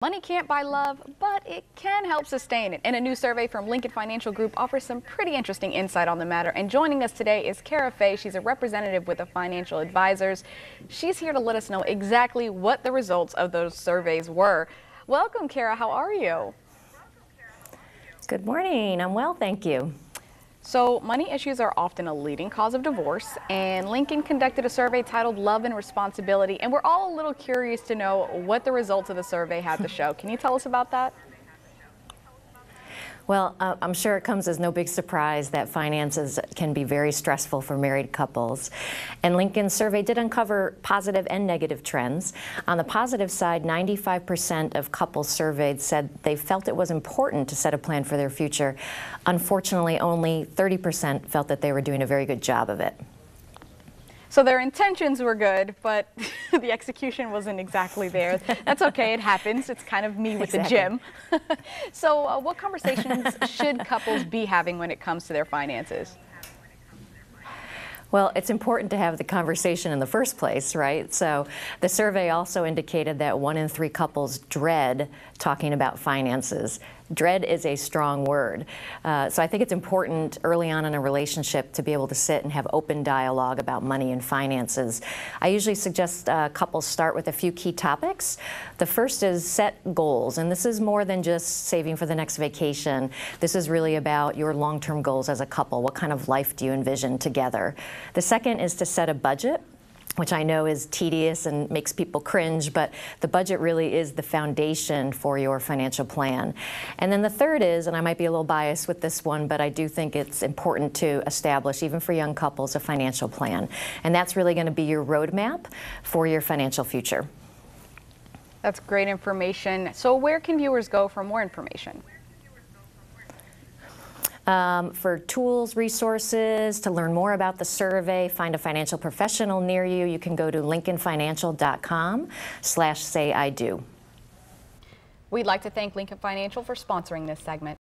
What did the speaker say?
Money can't buy love, but it can help sustain it. And a new survey from Lincoln Financial Group offers some pretty interesting insight on the matter. And joining us today is Kara Fay. She's a representative with the Financial Advisors. She's here to let us know exactly what the results of those surveys were. Welcome, Kara. How are you? Good morning. I'm well, thank you. So money issues are often a leading cause of divorce, and Lincoln conducted a survey titled Love and Responsibility, and we're all a little curious to know what the results of the survey had to show. Can you tell us about that? Well, I'm sure it comes as no big surprise that finances can be very stressful for married couples. And Lincoln's survey did uncover positive and negative trends. On the positive side, 95% of couples surveyed said they felt it was important to set a plan for their future. Unfortunately, only 30% felt that they were doing a very good job of it. So their intentions were good, but the execution wasn't exactly there. That's okay, it happens. It's kind of me with the gym. So what conversations should couples be having when it comes to their finances? Well, it's important to have the conversation in the first place, right? So the survey also indicated that 1 in 3 couples dread talking about finances. Dread is a strong word. So I think it's important early on in a relationship to be able to sit and have open dialogue about money and finances. I usually suggest couples start with a few key topics. The first is set goals, and this is more than just saving for the next vacation. This is really about your long-term goals as a couple. What kind of life do you envision together? The second is to set a budget, which I know is tedious and makes people cringe, but the budget really is the foundation for your financial plan. And then the third is, and I might be a little biased with this one, but I do think it's important to establish, even for young couples, a financial plan. And that's really going to be your roadmap for your financial future. That's great information. So where can viewers go for more information? For tools, resources, to learn more about the survey, find a financial professional near you, you can go to lincolnfinancial.com/sayido. We'd like to thank Lincoln Financial for sponsoring this segment.